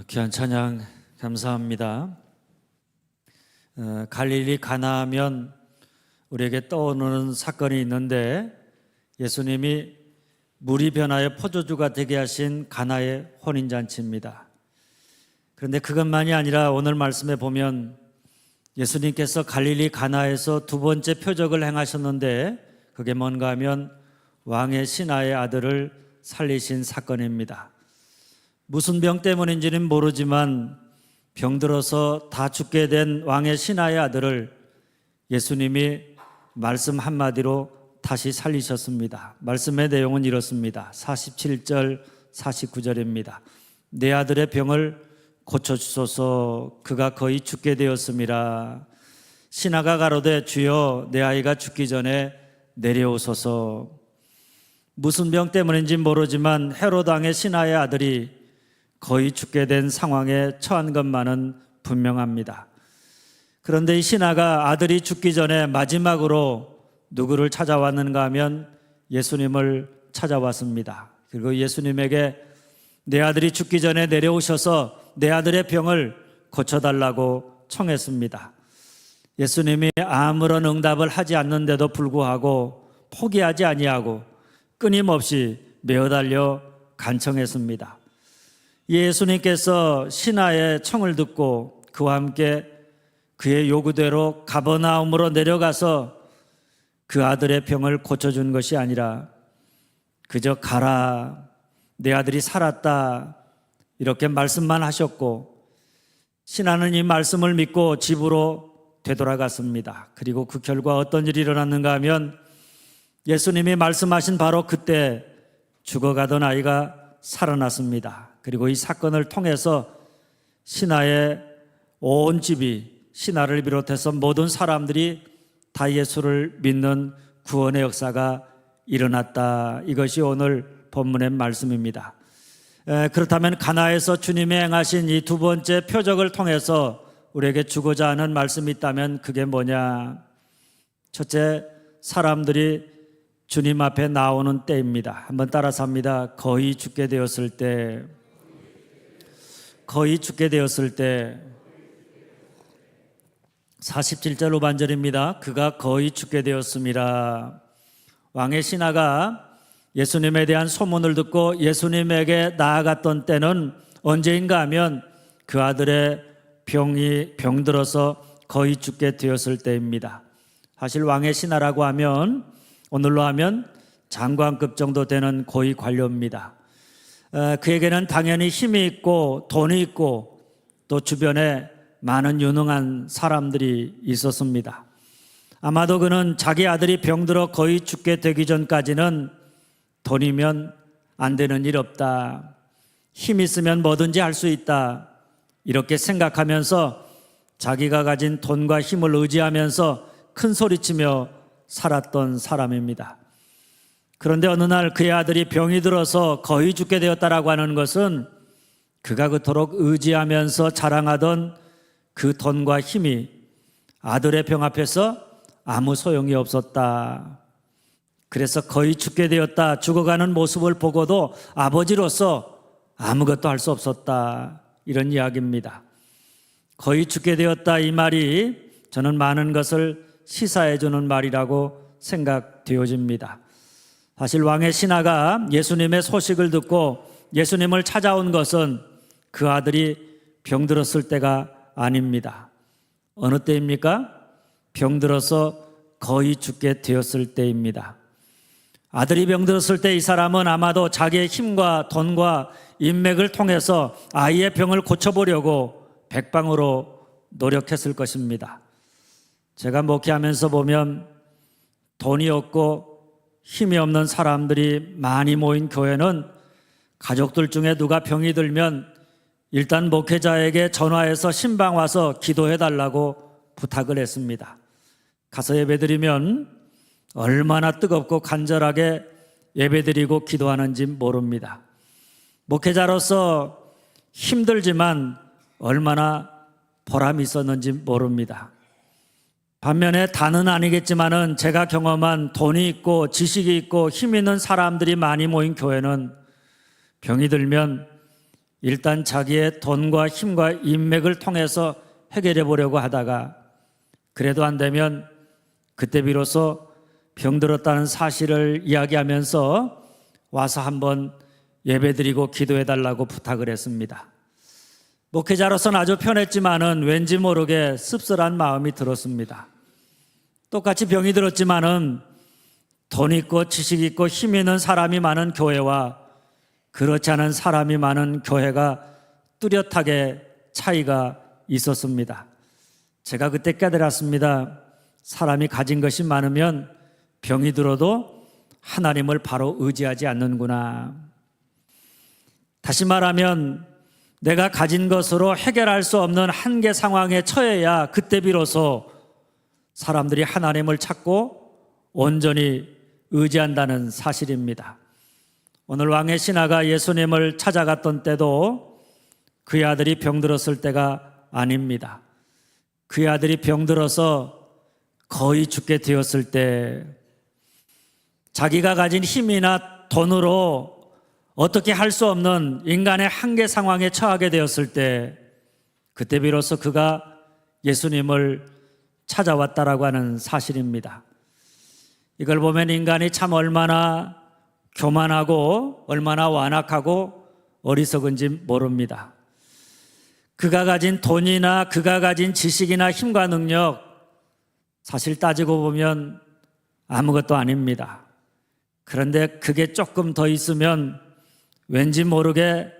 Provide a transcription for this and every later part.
귀한 찬양 감사합니다. 갈릴리 가나하면 우리에게 떠오르는 사건이 있는데, 예수님이 물이 변하여 포도주가 되게 하신 가나의 혼인잔치입니다. 그런데 그것만이 아니라 오늘 말씀에 보면 예수님께서 갈릴리 가나에서 두 번째 표적을 행하셨는데, 그게 뭔가 하면 왕의 신하의 아들을 살리신 사건입니다. 무슨 병 때문인지는 모르지만 병들어서 다 죽게 된 왕의 신하의 아들을 예수님이 말씀 한마디로 다시 살리셨습니다. 말씀의 내용은 이렇습니다. 47절 49절입니다. 내 아들의 병을 고쳐주소서, 그가 거의 죽게 되었음이라. 신하가 가로되 주여, 내 아이가 죽기 전에 내려오소서. 무슨 병 때문인지 모르지만 헤롯 왕의 신하의 아들이 거의 죽게 된 상황에 처한 것만은 분명합니다. 그런데 이 신하가 아들이 죽기 전에 마지막으로 누구를 찾아왔는가 하면 예수님을 찾아왔습니다. 그리고 예수님에게 내 아들이 죽기 전에 내려오셔서 내 아들의 병을 고쳐달라고 청했습니다. 예수님이 아무런 응답을 하지 않는데도 불구하고 포기하지 아니하고 끊임없이 메어달려 간청했습니다. 예수님께서 신하의 청을 듣고 그와 함께 그의 요구대로 가버나움으로 내려가서 그 아들의 병을 고쳐준 것이 아니라 그저 가라, 내 아들이 살았다, 이렇게 말씀만 하셨고, 신하는 이 말씀을 믿고 집으로 되돌아갔습니다. 그리고 그 결과 어떤 일이 일어났는가 하면 예수님이 말씀하신 바로 그때 죽어가던 아이가 살아났습니다. 그리고 이 사건을 통해서 신하의 온 집이, 신하를 비롯해서 모든 사람들이 다 예수를 믿는 구원의 역사가 일어났다. 이것이 오늘 본문의 말씀입니다. 그렇다면 가나에서 주님이 행하신 이 두 번째 표적을 통해서 우리에게 주고자 하는 말씀이 있다면 그게 뭐냐? 첫째, 사람들이 주님 앞에 나오는 때입니다. 한번 따라서 합니다. 거의 죽게 되었을 때, 거의 죽게 되었을 때. 47절 후반절입니다. 그가 거의 죽게 되었음이라. 왕의 신하가 예수님에 대한 소문을 듣고 예수님에게 나아갔던 때는 언제인가 하면 그 아들의 병들어서 거의 죽게 되었을 때입니다. 사실 왕의 신하라고 하면 오늘로 하면 장관급 정도 되는 고위 관료입니다. 그에게는 당연히 힘이 있고 돈이 있고 또 주변에 많은 유능한 사람들이 있었습니다. 아마도 그는 자기 아들이 병들어 거의 죽게 되기 전까지는 돈이면 안 되는 일 없다, 힘 있으면 뭐든지 할 수 있다, 이렇게 생각하면서 자기가 가진 돈과 힘을 의지하면서 큰 소리치며 살았던 사람입니다. 그런데 어느 날 그의 아들이 병이 들어서 거의 죽게 되었다라고 하는 것은 그가 그토록 의지하면서 자랑하던 그 돈과 힘이 아들의 병 앞에서 아무 소용이 없었다. 그래서 거의 죽게 되었다, 죽어가는 모습을 보고도 아버지로서 아무것도 할 수 없었다, 이런 이야기입니다. 거의 죽게 되었다, 이 말이 저는 많은 것을 시사해 주는 말이라고 생각되어집니다. 사실 왕의 신하가 예수님의 소식을 듣고 예수님을 찾아온 것은 그 아들이 병들었을 때가 아닙니다. 어느 때입니까? 병들어서 거의 죽게 되었을 때입니다. 아들이 병들었을 때 이 사람은 아마도 자기의 힘과 돈과 인맥을 통해서 아이의 병을 고쳐보려고 백방으로 노력했을 것입니다. 제가 목회하면서 보면 돈이 없고 힘이 없는 사람들이 많이 모인 교회는 가족들 중에 누가 병이 들면 일단 목회자에게 전화해서 신방 와서 기도해달라고 부탁을 했습니다. 가서 예배드리면 얼마나 뜨겁고 간절하게 예배드리고 기도하는지 모릅니다. 목회자로서 힘들지만 얼마나 보람이 있었는지 모릅니다. 반면에 다는 아니겠지만은 제가 경험한 돈이 있고 지식이 있고 힘 있는 사람들이 많이 모인 교회는 병이 들면 일단 자기의 돈과 힘과 인맥을 통해서 해결해 보려고 하다가 그래도 안 되면 그때 비로소 병들었다는 사실을 이야기하면서 와서 한번 예배드리고 기도해 달라고 부탁을 했습니다. 목회자로서는 아주 편했지만은 왠지 모르게 씁쓸한 마음이 들었습니다. 똑같이 병이 들었지만은 돈 있고 지식 있고 힘 있는 사람이 많은 교회와 그렇지 않은 사람이 많은 교회가 뚜렷하게 차이가 있었습니다. 제가 그때 깨달았습니다. 사람이 가진 것이 많으면 병이 들어도 하나님을 바로 의지하지 않는구나. 다시 말하면 내가 가진 것으로 해결할 수 없는 한계 상황에 처해야 그때 비로소 사람들이 하나님을 찾고 온전히 의지한다는 사실입니다. 오늘 왕의 신하가 예수님을 찾아갔던 때도 그의 아들이 병들었을 때가 아닙니다. 그의 아들이 병들어서 거의 죽게 되었을 때 자기가 가진 힘이나 돈으로 어떻게 할 수 없는 인간의 한계 상황에 처하게 되었을 때 그때 비로소 그가 예수님을 찾아왔다라고 하는 사실입니다. 이걸 보면 인간이 참 얼마나 교만하고 얼마나 완악하고 어리석은지 모릅니다. 그가 가진 돈이나 그가 가진 지식이나 힘과 능력 사실 따지고 보면 아무것도 아닙니다. 그런데 그게 조금 더 있으면 왠지 모르게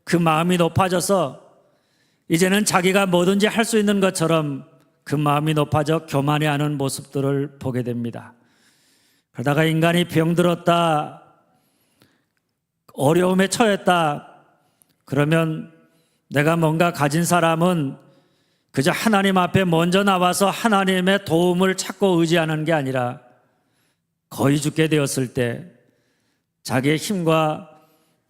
그 마음이 높아져서 이제는 자기가 뭐든지 할 수 있는 것처럼 그 마음이 높아져 교만해하는 모습들을 보게 됩니다. 그러다가 인간이 병들었다, 어려움에 처했다, 그러면 내가 뭔가 가진 사람은 그저 하나님 앞에 먼저 나와서 하나님의 도움을 찾고 의지하는 게 아니라 거의 죽게 되었을 때 자기의 힘과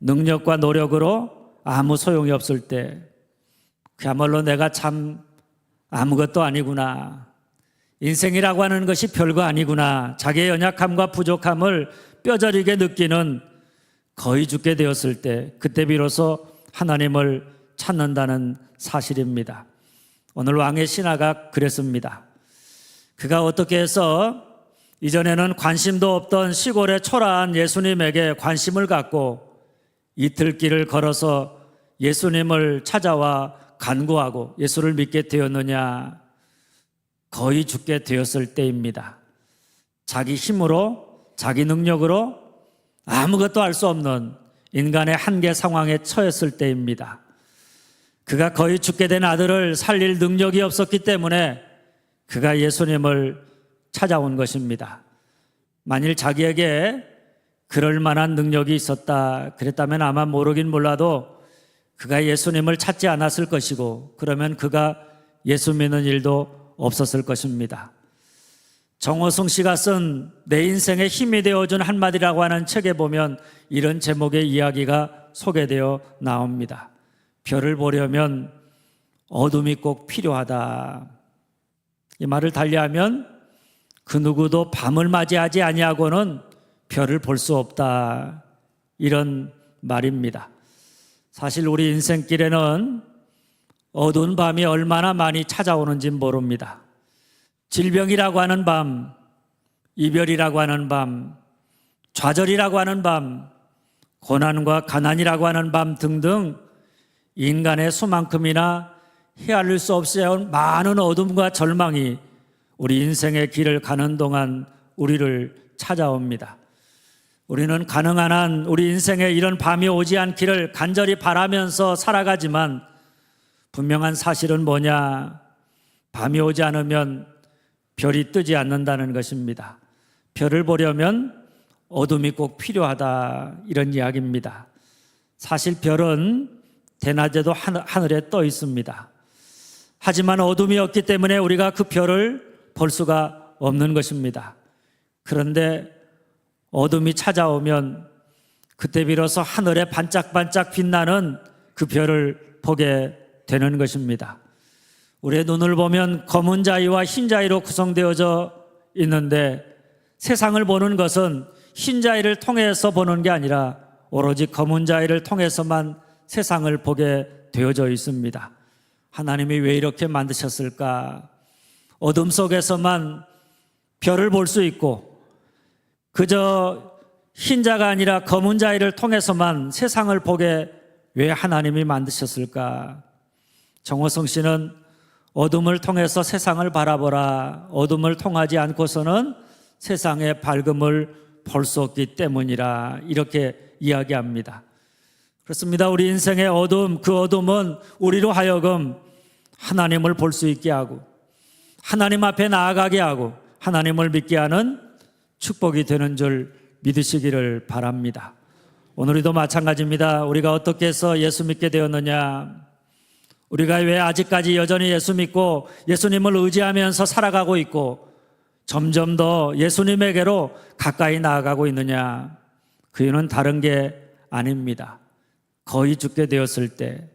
능력과 노력으로 아무 소용이 없을 때 그야말로 내가 참 아무것도 아니구나, 인생이라고 하는 것이 별거 아니구나, 자기의 연약함과 부족함을 뼈저리게 느끼는 거의 죽게 되었을 때 그때 비로소 하나님을 찾는다는 사실입니다. 오늘 왕의 신하가 그랬습니다. 그가 어떻게 해서 이전에는 관심도 없던 시골의 초라한 예수님에게 관심을 갖고 이틀 길을 걸어서 예수님을 찾아와 간구하고 예수를 믿게 되었느냐? 거의 죽게 되었을 때입니다. 자기 힘으로, 자기 능력으로 아무것도 할 수 없는 인간의 한계 상황에 처했을 때입니다. 그가 거의 죽게 된 아들을 살릴 능력이 없었기 때문에 그가 예수님을 찾아온 것입니다. 만일 자기에게 그럴 만한 능력이 있었다 그랬다면 아마 모르긴 몰라도 그가 예수님을 찾지 않았을 것이고 그러면 그가 예수 믿는 일도 없었을 것입니다. 정호승 씨가 쓴 내 인생에 힘이 되어준 한마디라고 하는 책에 보면 이런 제목의 이야기가 소개되어 나옵니다. 별을 보려면 어둠이 꼭 필요하다. 이 말을 달리하면 그 누구도 밤을 맞이하지 아니하고는 별을 볼 수 없다, 이런 말입니다. 사실 우리 인생길에는 어두운 밤이 얼마나 많이 찾아오는지 모릅니다. 질병이라고 하는 밤, 이별이라고 하는 밤, 좌절이라고 하는 밤, 고난과 가난이라고 하는 밤 등등 인간의 수만큼이나 헤아릴 수 없어온 많은 어둠과 절망이 우리 인생의 길을 가는 동안 우리를 찾아옵니다. 우리는 가능한 한 우리 인생에 이런 밤이 오지 않기를 간절히 바라면서 살아가지만 분명한 사실은 뭐냐? 밤이 오지 않으면 별이 뜨지 않는다는 것입니다. 별을 보려면 어둠이 꼭 필요하다, 이런 이야기입니다. 사실 별은 대낮에도 하늘에 떠 있습니다. 하지만 어둠이 없기 때문에 우리가 그 별을 볼 수가 없는 것입니다. 그런데 어둠이 찾아오면 그때 비로소 하늘에 반짝반짝 빛나는 그 별을 보게 되는 것입니다. 우리의 눈을 보면 검은 자위와 흰 자위로 구성되어져 있는데 세상을 보는 것은 흰 자위를 통해서 보는 게 아니라 오로지 검은 자위를 통해서만 세상을 보게 되어져 있습니다. 하나님이 왜 이렇게 만드셨을까? 어둠 속에서만 별을 볼 수 있고 그저 흰자가 아니라 검은 자위를 통해서만 세상을 보게 왜 하나님이 만드셨을까? 정호성 씨는 어둠을 통해서 세상을 바라보라. 어둠을 통하지 않고서는 세상의 밝음을 볼 수 없기 때문이라 이렇게 이야기합니다. 그렇습니다. 우리 인생의 어둠, 그 어둠은 우리로 하여금 하나님을 볼 수 있게 하고 하나님 앞에 나아가게 하고 하나님을 믿게 하는 축복이 되는 줄 믿으시기를 바랍니다. 오늘도 마찬가지입니다. 우리가 어떻게 해서 예수 믿게 되었느냐? 우리가 왜 아직까지 여전히 예수 믿고 예수님을 의지하면서 살아가고 있고 점점 더 예수님에게로 가까이 나아가고 있느냐? 그 이유는 다른 게 아닙니다. 거의 죽게 되었을 때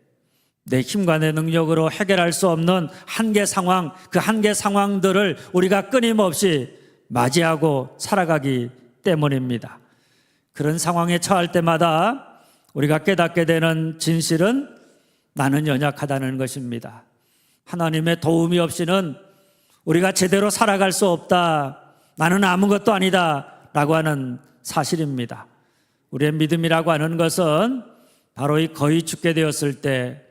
내 힘과 내 능력으로 해결할 수 없는 한계 상황, 그 한계 상황들을 우리가 끊임없이 맞이하고 살아가기 때문입니다. 그런 상황에 처할 때마다 우리가 깨닫게 되는 진실은 나는 연약하다는 것입니다. 하나님의 도움이 없이는 우리가 제대로 살아갈 수 없다. 나는 아무것도 아니다. 라고 하는 사실입니다. 우리의 믿음이라고 하는 것은 바로 이 거의 죽게 되었을 때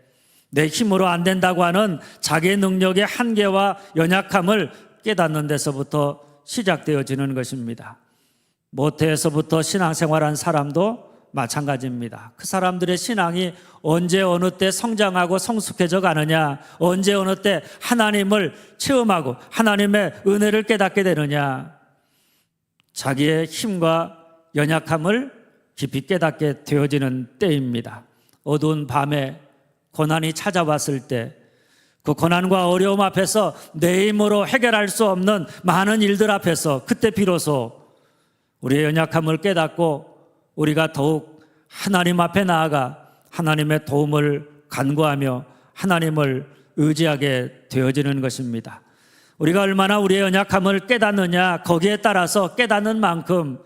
내 힘으로 안 된다고 하는 자기의 능력의 한계와 연약함을 깨닫는 데서부터 시작되어지는 것입니다. 모태에서부터 신앙생활한 사람도 마찬가지입니다. 그 사람들의 신앙이 언제 어느 때 성장하고 성숙해져 가느냐, 언제 어느 때 하나님을 체험하고 하나님의 은혜를 깨닫게 되느냐, 자기의 힘과 연약함을 깊이 깨닫게 되어지는 때입니다. 어두운 밤에 고난이 찾아왔을 때 그 고난과 어려움 앞에서 내 힘으로 해결할 수 없는 많은 일들 앞에서 그때 비로소 우리의 연약함을 깨닫고 우리가 더욱 하나님 앞에 나아가 하나님의 도움을 간구하며 하나님을 의지하게 되어지는 것입니다. 우리가 얼마나 우리의 연약함을 깨닫느냐, 거기에 따라서 깨닫는 만큼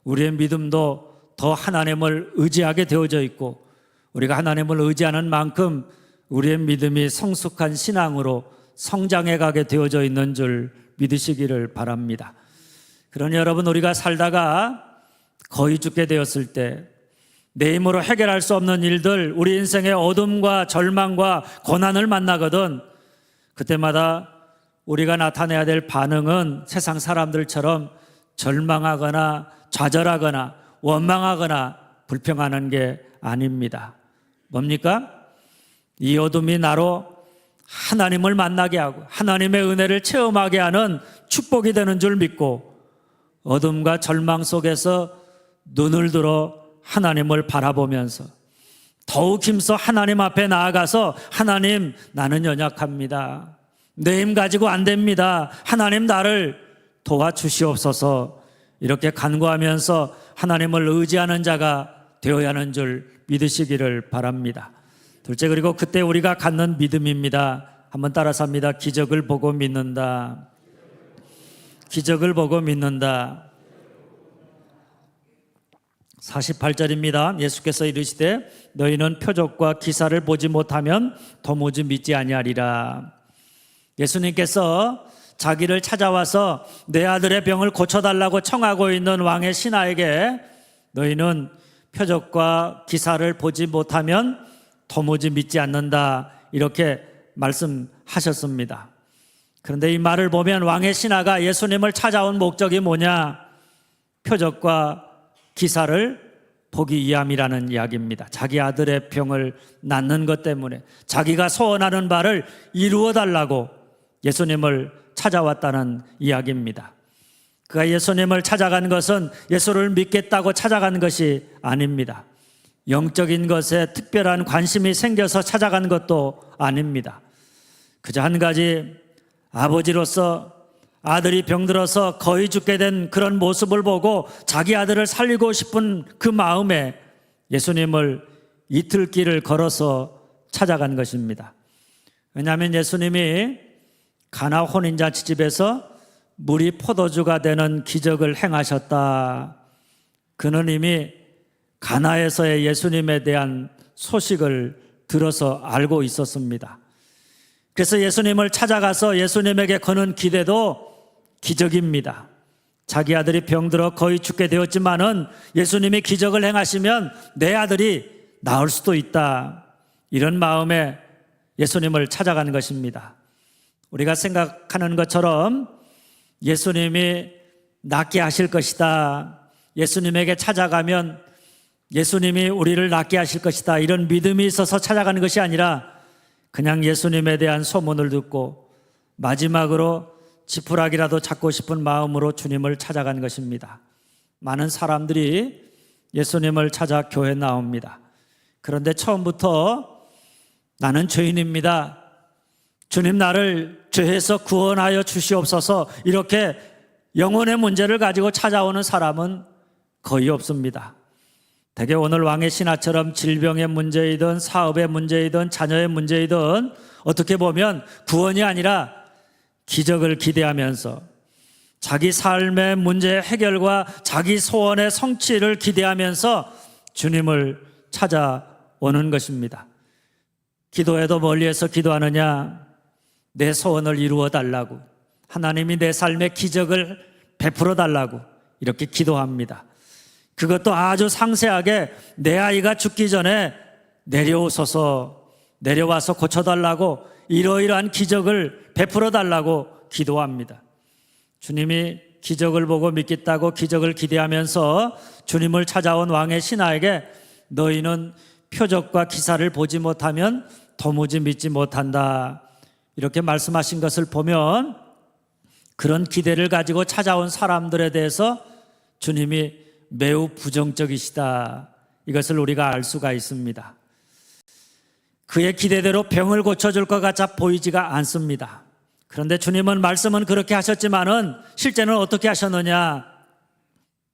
우리의 믿음도 더 하나님을 의지하게 되어져 있고 우리가 하나님을 의지하는 만큼 우리의 믿음이 성숙한 신앙으로 성장해 가게 되어져 있는 줄 믿으시기를 바랍니다. 그러니 여러분, 우리가 살다가 거의 죽게 되었을 때 내 힘으로 해결할 수 없는 일들, 우리 인생의 어둠과 절망과 고난을 만나거든 그때마다 우리가 나타내야 될 반응은 세상 사람들처럼 절망하거나 좌절하거나 원망하거나 불평하는 게 아닙니다. 뭡니까? 이 어둠이 나로 하나님을 만나게 하고 하나님의 은혜를 체험하게 하는 축복이 되는 줄 믿고 어둠과 절망 속에서 눈을 들어 하나님을 바라보면서 더욱 힘써 하나님 앞에 나아가서 하나님, 나는 연약합니다. 내 힘 가지고 안 됩니다. 하나님, 나를 도와주시옵소서. 이렇게 간구하면서 하나님을 의지하는 자가 되어야 하는 줄 믿으시기를 바랍니다. 둘째, 그리고 그때 우리가 갖는 믿음입니다. 한번 따라서 합니다. 기적을 보고 믿는다. 기적을 보고 믿는다. 48절입니다. 예수께서 이르시되 너희는 표적과 기사를 보지 못하면 도무지 믿지 아니하리라. 예수님께서 자기를 찾아와서 내 아들의 병을 고쳐달라고 청하고 있는 왕의 신하에게 너희는 표적과 기사를 보지 못하면 도무지 믿지 않는다, 이렇게 말씀하셨습니다. 그런데 이 말을 보면 왕의 신하가 예수님을 찾아온 목적이 뭐냐? 표적과 기사를 보기 위함이라는 이야기입니다. 자기 아들의 병을 낫는 것 때문에 자기가 소원하는 바를 이루어 달라고 예수님을 찾아왔다는 이야기입니다. 그가 예수님을 찾아간 것은 예수를 믿겠다고 찾아간 것이 아닙니다. 영적인 것에 특별한 관심이 생겨서 찾아간 것도 아닙니다. 그저 한 가지, 아버지로서 아들이 병들어서 거의 죽게 된 그런 모습을 보고 자기 아들을 살리고 싶은 그 마음에 예수님을 이틀길을 걸어서 찾아간 것입니다. 왜냐하면 예수님이 가나 혼인잔치집에서 물이 포도주가 되는 기적을 행하셨다. 그는 이미 가나에서의 예수님에 대한 소식을 들어서 알고 있었습니다. 그래서 예수님을 찾아가서 예수님에게 거는 기대도 기적입니다. 자기 아들이 병들어 거의 죽게 되었지만은 예수님이 기적을 행하시면 내 아들이 나을 수도 있다. 이런 마음에 예수님을 찾아가는 것입니다. 우리가 생각하는 것처럼 예수님이 낫게 하실 것이다. 예수님에게 찾아가면 예수님이 우리를 낫게 하실 것이다. 이런 믿음이 있어서 찾아가는 것이 아니라 그냥 예수님에 대한 소문을 듣고 마지막으로 지푸라기라도 잡고 싶은 마음으로 주님을 찾아간 것입니다. 많은 사람들이 예수님을 찾아 교회에 나옵니다. 그런데 처음부터 나는 죄인입니다. 주님 나를 죄에서 구원하여 주시옵소서 이렇게 영혼의 문제를 가지고 찾아오는 사람은 거의 없습니다. 대개 오늘 왕의 신하처럼 질병의 문제이든 사업의 문제이든 자녀의 문제이든 어떻게 보면 구원이 아니라 기적을 기대하면서 자기 삶의 문제 해결과 자기 소원의 성취를 기대하면서 주님을 찾아오는 것입니다. 기도해도 멀리에서 기도하느냐? 내 소원을 이루어 달라고, 하나님이 내 삶의 기적을 베풀어 달라고 이렇게 기도합니다. 그것도 아주 상세하게 내 아이가 죽기 전에 내려오소서, 내려와서 고쳐달라고 이러이러한 기적을 베풀어 달라고 기도합니다. 주님이 기적을 보고 믿겠다고 기적을 기대하면서 주님을 찾아온 왕의 신하에게 너희는 표적과 기사를 보지 못하면 도무지 믿지 못한다. 이렇게 말씀하신 것을 보면 그런 기대를 가지고 찾아온 사람들에 대해서 주님이 매우 부정적이시다. 이것을 우리가 알 수가 있습니다. 그의 기대대로 병을 고쳐줄 것 같아 보이지가 않습니다. 그런데 주님은 말씀은 그렇게 하셨지만은 실제는 어떻게 하셨느냐?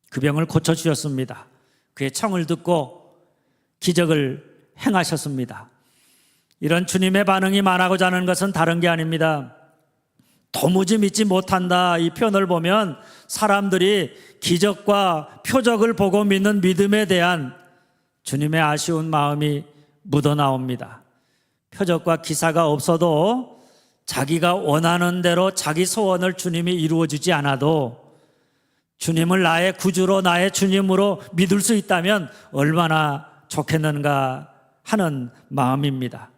그 병을 고쳐주셨습니다. 그의 청을 듣고 기적을 행하셨습니다. 이런 주님의 반응이 많아고자 하는 것은 다른 게 아닙니다. 도무지 믿지 못한다 이 표현을 보면 사람들이 기적과 표적을 보고 믿는 믿음에 대한 주님의 아쉬운 마음이 묻어나옵니다. 표적과 기사가 없어도 자기가 원하는 대로 자기 소원을 주님이 이루어주지 않아도 주님을 나의 구주로 나의 주님으로 믿을 수 있다면 얼마나 좋겠는가 하는 마음입니다.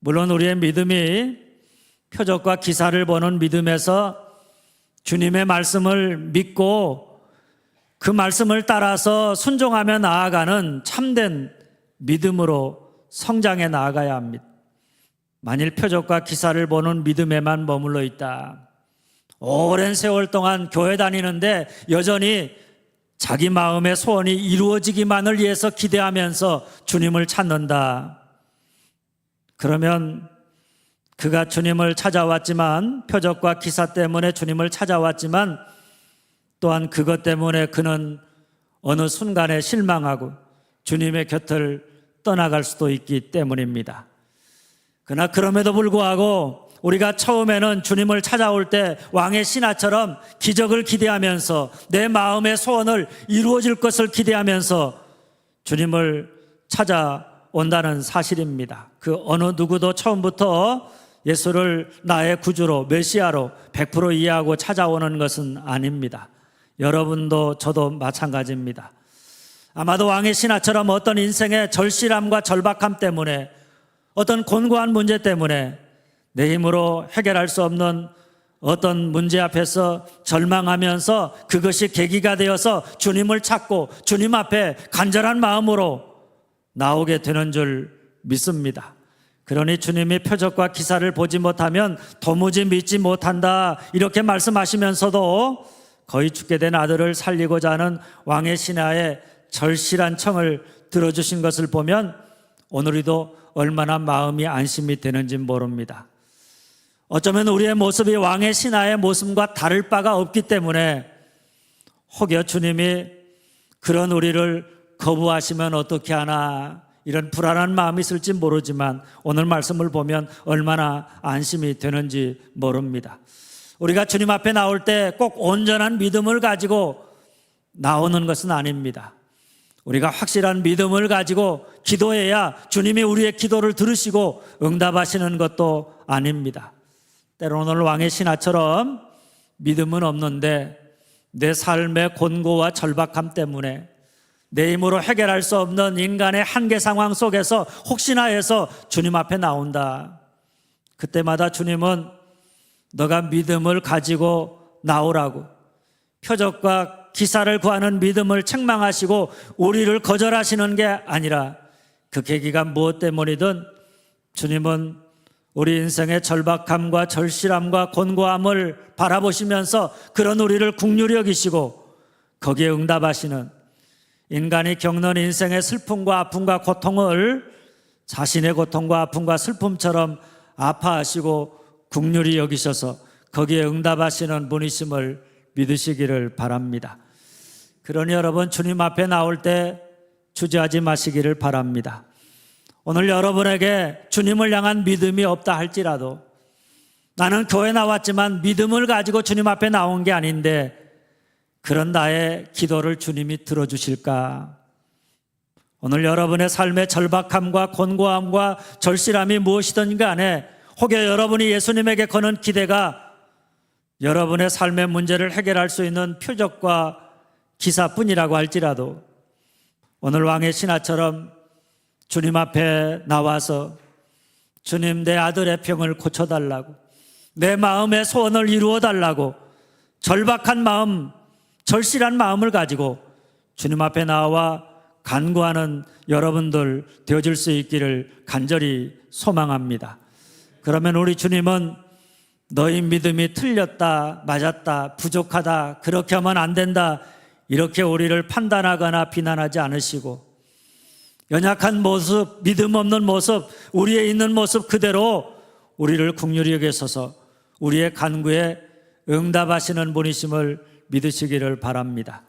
물론 우리의 믿음이 표적과 기사를 보는 믿음에서 주님의 말씀을 믿고 그 말씀을 따라서 순종하며 나아가는 참된 믿음으로 성장해 나아가야 합니다. 만일 표적과 기사를 보는 믿음에만 머물러 있다. 오랜 세월 동안 교회 다니는데 여전히 자기 마음의 소원이 이루어지기만을 위해서 기대하면서 주님을 찾는다. 그러면 그가 주님을 찾아왔지만 표적과 기사 때문에 주님을 찾아왔지만 또한 그것 때문에 그는 어느 순간에 실망하고 주님의 곁을 떠나갈 수도 있기 때문입니다. 그러나 그럼에도 불구하고 우리가 처음에는 주님을 찾아올 때 왕의 신하처럼 기적을 기대하면서 내 마음의 소원을 이루어질 것을 기대하면서 주님을 찾아온다는 사실입니다. 그 어느 누구도 처음부터 예수를 나의 구주로 메시아로 100% 이해하고 찾아오는 것은 아닙니다. 여러분도 저도 마찬가지입니다. 아마도 왕의 신하처럼 어떤 인생의 절실함과 절박함 때문에 어떤 곤고한 문제 때문에 내 힘으로 해결할 수 없는 어떤 문제 앞에서 절망하면서 그것이 계기가 되어서 주님을 찾고 주님 앞에 간절한 마음으로 나오게 되는 줄 믿습니다. 그러니 주님이 표적과 기사를 보지 못하면 도무지 믿지 못한다 이렇게 말씀하시면서도 거의 죽게 된 아들을 살리고자 하는 왕의 신하의 절실한 청을 들어주신 것을 보면 오늘도 얼마나 마음이 안심이 되는지 모릅니다. 어쩌면 우리의 모습이 왕의 신하의 모습과 다를 바가 없기 때문에 혹여 주님이 그런 우리를 거부하시면 어떻게 하나 이런 불안한 마음이 있을지 모르지만 오늘 말씀을 보면 얼마나 안심이 되는지 모릅니다. 우리가 주님 앞에 나올 때 꼭 온전한 믿음을 가지고 나오는 것은 아닙니다. 우리가 확실한 믿음을 가지고 기도해야 주님이 우리의 기도를 들으시고 응답하시는 것도 아닙니다. 때로는 오늘 왕의 신하처럼 믿음은 없는데 내 삶의 곤고와 절박함 때문에 내 힘으로 해결할 수 없는 인간의 한계 상황 속에서 혹시나 해서 주님 앞에 나온다. 그때마다 주님은 너가 믿음을 가지고 나오라고 표적과 기사를 구하는 믿음을 책망하시고 우리를 거절하시는 게 아니라 그 계기가 무엇 때문이든 주님은 우리 인생의 절박함과 절실함과 곤고함을 바라보시면서 그런 우리를 긍휼히 여기시고 거기에 응답하시는, 인간이 겪는 인생의 슬픔과 아픔과 고통을 자신의 고통과 아픔과 슬픔처럼 아파하시고 긍휼히 여기셔서 거기에 응답하시는 분이심을 믿으시기를 바랍니다. 그러니 여러분, 주님 앞에 나올 때 주저하지 마시기를 바랍니다. 오늘 여러분에게 주님을 향한 믿음이 없다 할지라도, 나는 교회 나왔지만 믿음을 가지고 주님 앞에 나온 게 아닌데 그런 나의 기도를 주님이 들어주실까? 오늘 여러분의 삶의 절박함과 곤고함과 절실함이 무엇이든 간에 혹여 여러분이 예수님에게 거는 기대가 여러분의 삶의 문제를 해결할 수 있는 표적과 기사뿐이라고 할지라도 오늘 왕의 신하처럼 주님 앞에 나와서 주님, 내 아들의 병을 고쳐달라고, 내 마음의 소원을 이루어달라고 절박한 마음, 절실한 마음을 가지고 주님 앞에 나와 간구하는 여러분들 되어질 수 있기를 간절히 소망합니다. 그러면 우리 주님은 너희 믿음이 틀렸다, 맞았다, 부족하다, 그렇게 하면 안 된다, 이렇게 우리를 판단하거나 비난하지 않으시고 연약한 모습, 믿음 없는 모습, 우리의 있는 모습 그대로 우리를 긍휼히 여기셔서 우리의 간구에 응답하시는 분이심을 믿으시기를 바랍니다.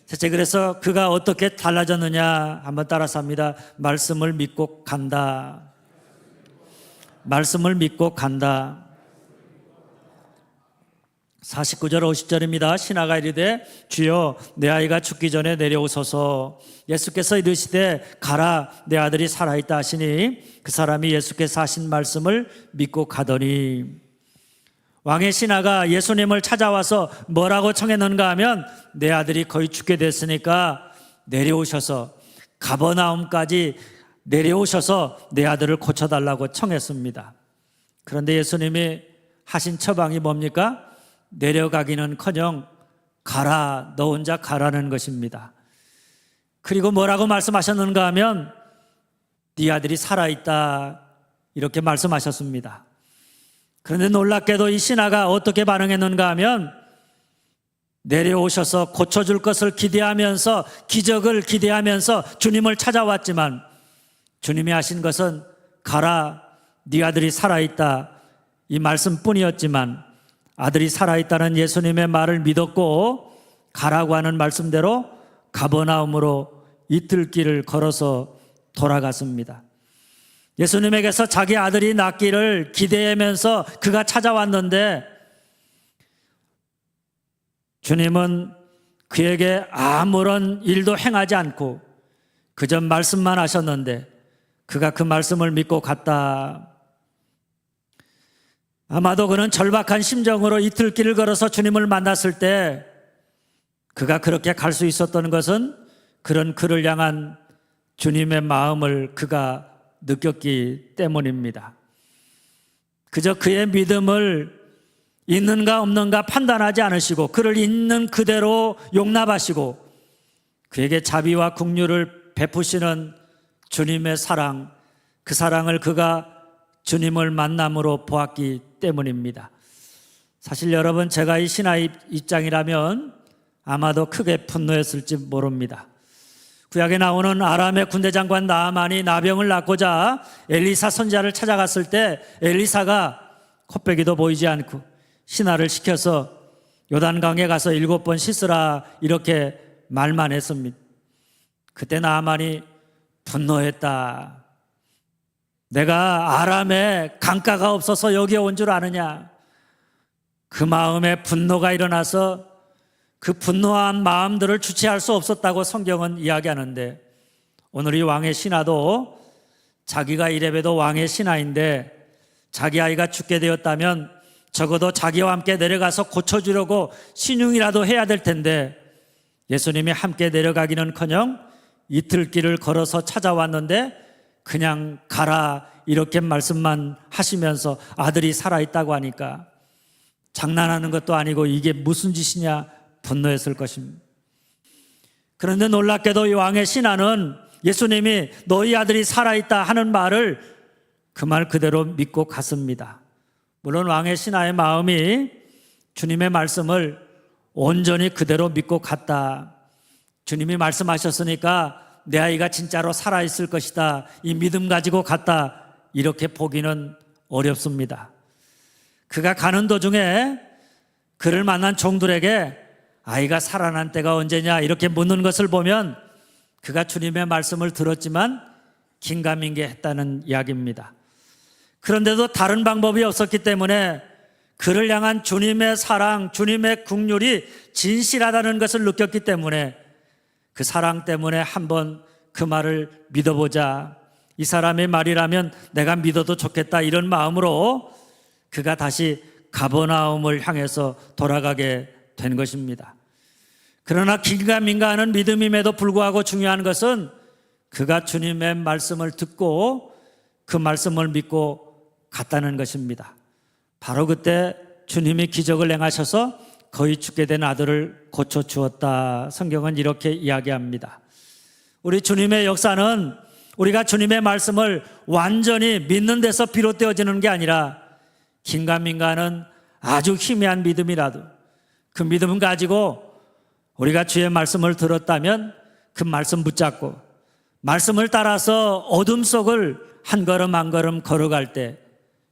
셋째, 그래서 그가 어떻게 달라졌느냐 한번 따라서 합니다. 말씀을 믿고 간다. 말씀을 믿고 간다. 49절 50절입니다. 신하가 이르되 주여, 내 아이가 죽기 전에 내려오소서. 예수께서 이르시되 가라, 내 아들이 살아있다 하시니 그 사람이 예수께서 하신 말씀을 믿고 가더니, 왕의 신하가 예수님을 찾아와서 뭐라고 청했는가 하면 내 아들이 거의 죽게 됐으니까 내려오셔서, 가버나움까지 내려오셔서 내 아들을 고쳐달라고 청했습니다. 그런데 예수님이 하신 처방이 뭡니까? 내려가기는커녕 가라, 너 혼자 가라는 것입니다. 그리고 뭐라고 말씀하셨는가 하면 네 아들이 살아있다, 이렇게 말씀하셨습니다. 그런데 놀랍게도 이 신하가 어떻게 반응했는가 하면 내려오셔서 고쳐줄 것을 기대하면서, 기적을 기대하면서 주님을 찾아왔지만 주님이 하신 것은 가라, 네 아들이 살아있다, 이 말씀뿐이었지만 아들이 살아있다는 예수님의 말을 믿었고 가라고 하는 말씀대로 가버나움으로 이틀길을 걸어서 돌아갔습니다. 예수님에게서 자기 아들이 낫기를 기대하면서 그가 찾아왔는데 주님은 그에게 아무런 일도 행하지 않고 그저 말씀만 하셨는데 그가 그 말씀을 믿고 갔다. 아마도 그는 절박한 심정으로 이틀길을 걸어서 주님을 만났을 때 그가 그렇게 갈 수 있었던 것은 그런 그를 향한 주님의 마음을 그가 느꼈기 때문입니다. 그저 그의 믿음을 있는가 없는가 판단하지 않으시고 그를 있는 그대로 용납하시고 그에게 자비와 긍휼을 베푸시는 주님의 사랑, 그 사랑을 그가 주님을 만남으로 보았기 때문입니다. 사실 여러분, 제가 이 신하의 입장이라면 아마도 크게 분노했을지 모릅니다. 구약에 나오는 아람의 군대장관 나아만이 나병을 낫고자 엘리사 선지자를 찾아갔을 때 엘리사가 코빼기도 보이지 않고 신하를 시켜서 요단강에 가서 7번 씻으라, 이렇게 말만 했습니다. 그때 나아만이 분노했다. 내가 아람에 강가가 없어서 여기에 온 줄 아느냐? 그 마음에 분노가 일어나서 그 분노한 마음들을 주체할 수 없었다고 성경은 이야기하는데, 오늘 이 왕의 신하도 자기가 이래봬도 왕의 신하인데 자기 아이가 죽게 되었다면 적어도 자기와 함께 내려가서 고쳐주려고 신용이라도 해야 될 텐데, 예수님이 함께 내려가기는커녕 이틀 길을 걸어서 찾아왔는데 그냥 가라 이렇게 말씀만 하시면서 아들이 살아있다고 하니까 장난하는 것도 아니고 이게 무슨 짓이냐 분노했을 것입니다. 그런데 놀랍게도 이 왕의 신하는 예수님이 너희 아들이 살아있다 하는 말을 그 말 그대로 믿고 갔습니다. 물론 왕의 신하의 마음이 주님의 말씀을 온전히 그대로 믿고 갔다. 주님이 말씀하셨으니까 내 아이가 진짜로 살아있을 것이다, 이 믿음 가지고 갔다, 이렇게 보기는 어렵습니다. 그가 가는 도중에 그를 만난 종들에게 아이가 살아난 때가 언제냐 이렇게 묻는 것을 보면 그가 주님의 말씀을 들었지만 긴가민가했다는 이야기입니다. 그런데도 다른 방법이 없었기 때문에 그를 향한 주님의 사랑, 주님의 긍휼이 진실하다는 것을 느꼈기 때문에 그 사랑 때문에 한번 그 말을 믿어보자, 이 사람의 말이라면 내가 믿어도 좋겠다, 이런 마음으로 그가 다시 가버나움을 향해서 돌아가게 된 것입니다. 그러나 긴가민가하는 믿음임에도 불구하고 중요한 것은 그가 주님의 말씀을 듣고 그 말씀을 믿고 갔다는 것입니다. 바로 그때 주님이 기적을 행하셔서 거의 죽게 된 아들을 고쳐주었다. 성경은 이렇게 이야기합니다. 우리 주님의 역사는 우리가 주님의 말씀을 완전히 믿는 데서 비롯되어지는 게 아니라 긴가민가하는 아주 희미한 믿음이라도 그 믿음을 가지고 우리가 주의 말씀을 들었다면 그 말씀 붙잡고 말씀을 따라서 어둠 속을 한 걸음 한 걸음 걸어갈 때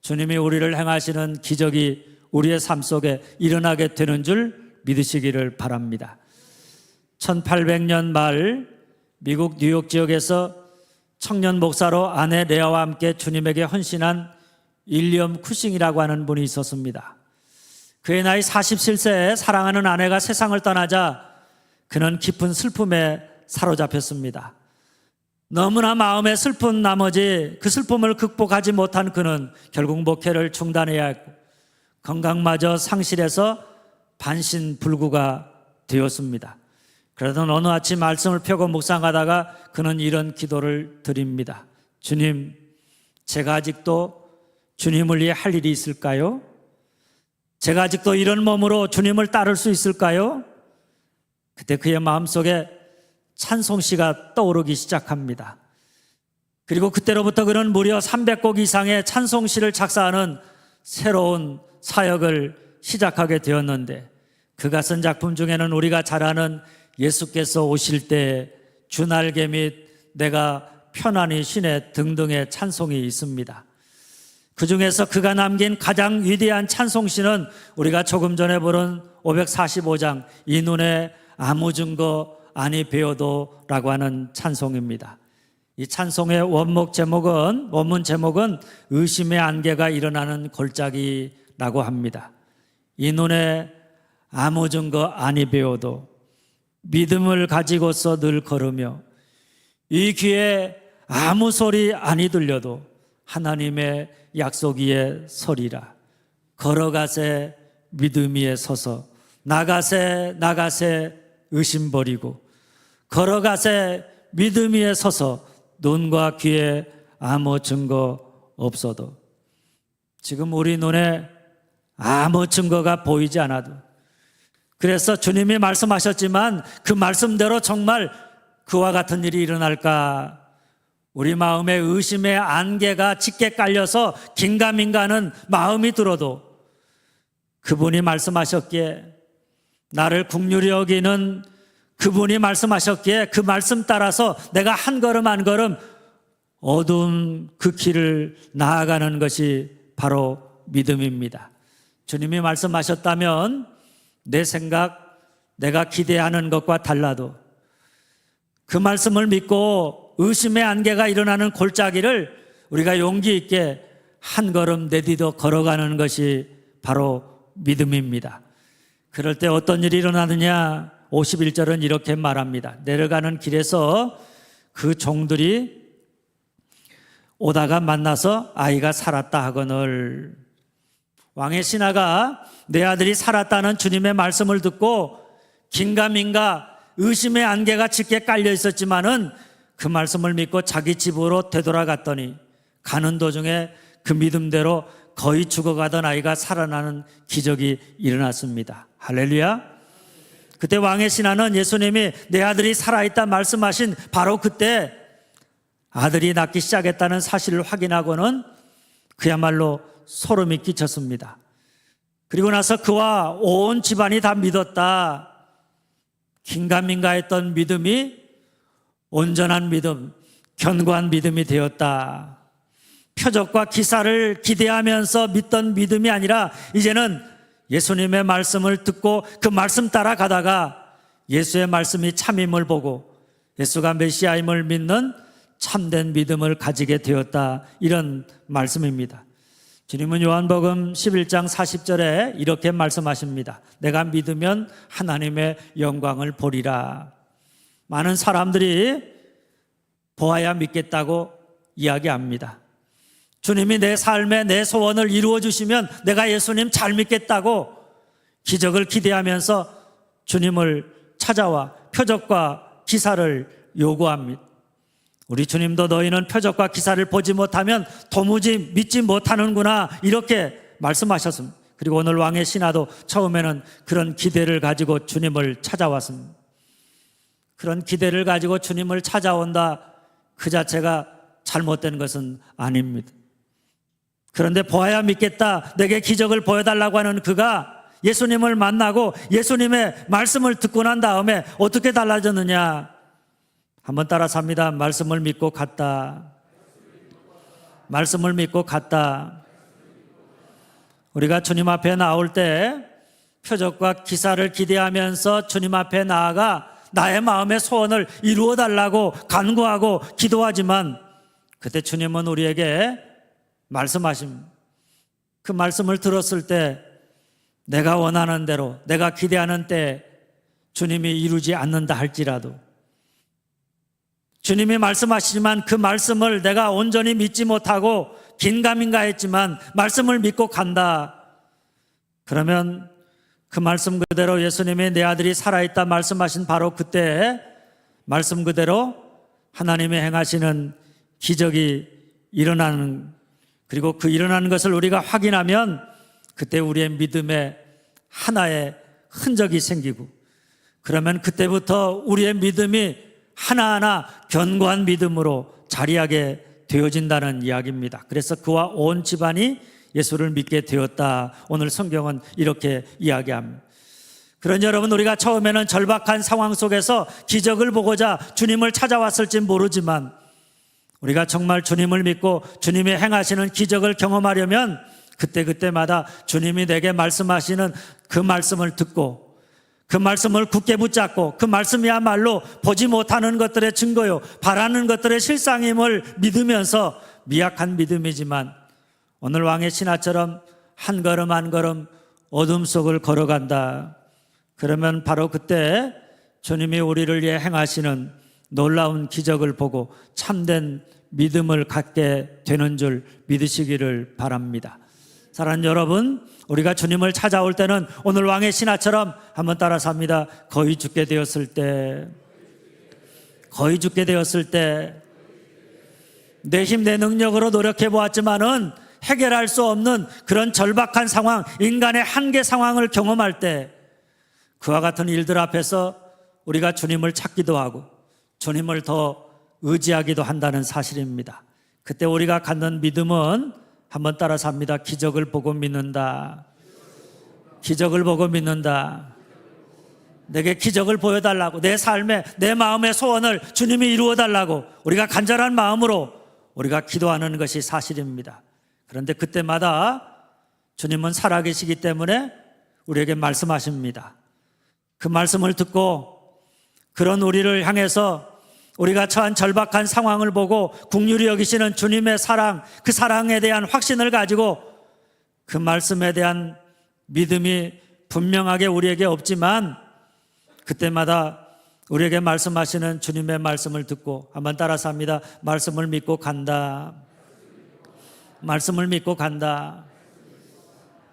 주님이 우리를 행하시는 기적이 우리의 삶 속에 일어나게 되는 줄 믿으시기를 바랍니다. 1800년 말 미국 뉴욕 지역에서 청년 목사로 아내 레아와 함께 주님에게 헌신한 윌리엄 쿠싱이라고 하는 분이 있었습니다. 그의 나이 47세에 사랑하는 아내가 세상을 떠나자 그는 깊은 슬픔에 사로잡혔습니다. 너무나 마음에 슬픈 나머지 그 슬픔을 극복하지 못한 그는 결국 목회를 중단해야 했고 건강마저 상실해서 반신불구가 되었습니다. 그러던 어느 아침 말씀을 펴고 묵상하다가 그는 이런 기도를 드립니다. 주님, 제가 아직도 주님을 위해 할 일이 있을까요? 제가 아직도 이런 몸으로 주님을 따를 수 있을까요? 그때 그의 마음속에 찬송시가 떠오르기 시작합니다. 그리고 그때로부터 그는 무려 300곡 이상의 찬송시를 작사하는 새로운 사역을 시작하게 되었는데, 그가 쓴 작품 중에는 우리가 잘 아는 예수께서 오실 때, 주날개 및 내가 편안히 쉬네 등등의 찬송이 있습니다. 그 중에서 그가 남긴 가장 위대한 찬송시는 우리가 조금 전에 부른 545장 이 눈에 아무 증거 아니 배워도 라고 하는 찬송입니다. 이 찬송의 원문 제목은 의심의 안개가 일어나는 골짜기라고 합니다. 이 눈에 아무 증거 아니 배워도 믿음을 가지고서 늘 걸으며 이 귀에 아무 소리 아니 들려도 하나님의 약속 위에 서리라. 걸어가세 믿음 위에 서서 나가세 의심 버리고 걸어가세 믿음 위에 서서 눈과 귀에 아무 증거 없어도. 지금 우리 눈에 아무 증거가 보이지 않아도, 그래서 주님이 말씀하셨지만 그 말씀대로 정말 그와 같은 일이 일어날까, 우리 마음에 의심의 안개가 짙게 깔려서 긴가민가하는 마음이 들어도 그분이 말씀하셨기에, 나를 긍휼히 여기는 그분이 말씀하셨기에 그 말씀 따라서 내가 한 걸음 한 걸음 어두운 그 길을 나아가는 것이 바로 믿음입니다. 주님이 말씀하셨다면 내 생각, 내가 기대하는 것과 달라도 그 말씀을 믿고 의심의 안개가 일어나는 골짜기를 우리가 용기 있게 한 걸음 내디뎌 걸어가는 것이 바로 믿음입니다. 그럴 때 어떤 일이 일어나느냐? 51절은 이렇게 말합니다. 내려가는 길에서 그 종들이 오다가 만나서 아이가 살았다 하거늘. 왕의 신하가 내 아들이 살았다는 주님의 말씀을 듣고 긴가민가 의심의 안개가 짙게 깔려 있었지만은 그 말씀을 믿고 자기 집으로 되돌아갔더니 가는 도중에 그 믿음대로 거의 죽어가던 아이가 살아나는 기적이 일어났습니다. 할렐루야. 그때 왕의 신하는 예수님이 내 아들이 살아있다 말씀하신 바로 그때 아들이 낳기 시작했다는 사실을 확인하고는 그야말로 소름이 끼쳤습니다. 그리고 나서 그와 온 집안이 다 믿었다. 긴가민가했던 믿음이 온전한 믿음, 견고한 믿음이 되었다. 표적과 기사를 기대하면서 믿던 믿음이 아니라 이제는 예수님의 말씀을 듣고 그 말씀 따라 가다가 예수의 말씀이 참임을 보고 예수가 메시아임을 믿는 참된 믿음을 가지게 되었다. 이런 말씀입니다. 주님은 요한복음 11장 40절에 이렇게 말씀하십니다. 내가 믿으면 하나님의 영광을 보리라. 많은 사람들이 보아야 믿겠다고 이야기합니다. 주님이 내 삶에 내 소원을 이루어 주시면 내가 예수님 잘 믿겠다고 기적을 기대하면서 주님을 찾아와 표적과 기사를 요구합니다. 우리 주님도 너희는 표적과 기사를 보지 못하면 도무지 믿지 못하는구나 이렇게 말씀하셨습니다. 그리고 오늘 왕의 신하도 처음에는 그런 기대를 가지고 주님을 찾아왔습니다. 그런 기대를 가지고 주님을 찾아온다 그 자체가 잘못된 것은 아닙니다. 그런데 보아야 믿겠다, 내게 기적을 보여달라고 하는 그가 예수님을 만나고 예수님의 말씀을 듣고 난 다음에 어떻게 달라졌느냐? 한번 따라서 합니다. 말씀을 믿고 갔다. 말씀을 믿고 갔다. 우리가 주님 앞에 나올 때 표적과 기사를 기대하면서 주님 앞에 나아가 나의 마음의 소원을 이루어 달라고 간구하고 기도하지만 그때 주님은 우리에게 말씀하십니다. 그 말씀을 들었을 때 내가 원하는 대로 내가 기대하는 때 주님이 이루지 않는다 할지라도 주님이 말씀하시지만 그 말씀을 내가 온전히 믿지 못하고 긴가민가 했지만 말씀을 믿고 간다. 그러면 그 말씀 그대로 예수님이 내 아들이 살아있다 말씀하신 바로 그때 말씀 그대로 하나님이 행하시는 기적이 일어나는, 그리고 그 일어나는 것을 우리가 확인하면 그때 우리의 믿음에 하나의 흔적이 생기고 그러면 그때부터 우리의 믿음이 하나하나 견고한 믿음으로 자리하게 되어진다는 이야기입니다. 그래서 그와 온 집안이 예수를 믿게 되었다. 오늘 성경은 이렇게 이야기합니다. 그러니 여러분, 우리가 처음에는 절박한 상황 속에서 기적을 보고자 주님을 찾아왔을지 모르지만 우리가 정말 주님을 믿고 주님이 행하시는 기적을 경험하려면 그때마다 주님이 내게 말씀하시는 그 말씀을 듣고 그 말씀을 굳게 붙잡고 그 말씀이야말로 보지 못하는 것들의 증거요 바라는 것들의 실상임을 믿으면서 미약한 믿음이지만 오늘 왕의 신하처럼 한 걸음 한 걸음 어둠 속을 걸어간다. 그러면 바로 그때 주님이 우리를 위해 행하시는 놀라운 기적을 보고 참된 믿음을 갖게 되는 줄 믿으시기를 바랍니다. 사랑하는 여러분, 우리가 주님을 찾아올 때는 오늘 왕의 신하처럼 한번 따라서 합니다. 거의 죽게 되었을 때, 거의 죽게 되었을 때, 내 힘, 내 능력으로 노력해 보았지만은 해결할 수 없는 그런 절박한 상황, 인간의 한계 상황을 경험할 때 그와 같은 일들 앞에서 우리가 주님을 찾기도 하고 주님을 더 의지하기도 한다는 사실입니다. 그때 우리가 갖는 믿음은 한번 따라서 합니다. 기적을 보고 믿는다. 기적을 보고 믿는다. 내게 기적을 보여달라고, 내 삶에 내 마음의 소원을 주님이 이루어달라고 우리가 간절한 마음으로 우리가 기도하는 것이 사실입니다. 그런데 그때마다 주님은 살아계시기 때문에 우리에게 말씀하십니다. 그 말씀을 듣고 그런 우리를 향해서 우리가 처한 절박한 상황을 보고 긍휼히 여기시는 주님의 사랑, 그 사랑에 대한 확신을 가지고 그 말씀에 대한 믿음이 분명하게 우리에게 없지만 그때마다 우리에게 말씀하시는 주님의 말씀을 듣고 한번 따라서 합니다. 말씀을 믿고 간다. 말씀을 믿고 간다.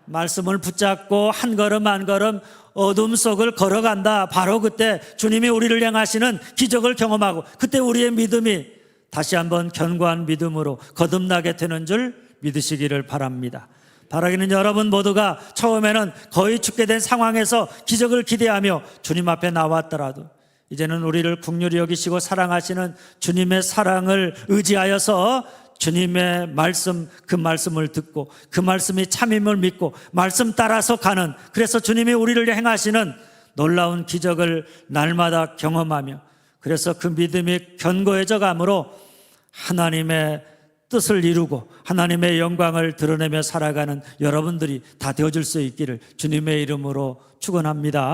말씀을 붙잡고 한 걸음 한 걸음 어둠 속을 걸어간다. 바로 그때 주님이 우리를 향하시는 기적을 경험하고 그때 우리의 믿음이 다시 한번 견고한 믿음으로 거듭나게 되는 줄 믿으시기를 바랍니다. 바라기는 여러분 모두가 처음에는 거의 죽게 된 상황에서 기적을 기대하며 주님 앞에 나왔더라도 이제는 우리를 긍휼히 여기시고 사랑하시는 주님의 사랑을 의지하여서 주님의 말씀, 그 말씀을 듣고 그 말씀이 참임을 믿고 말씀 따라서 가는, 그래서 주님이 우리를 행하시는 놀라운 기적을 날마다 경험하며 그래서 그 믿음이 견고해져 가므로 하나님의 뜻을 이루고 하나님의 영광을 드러내며 살아가는 여러분들이 다 되어줄 수 있기를 주님의 이름으로 축원합니다.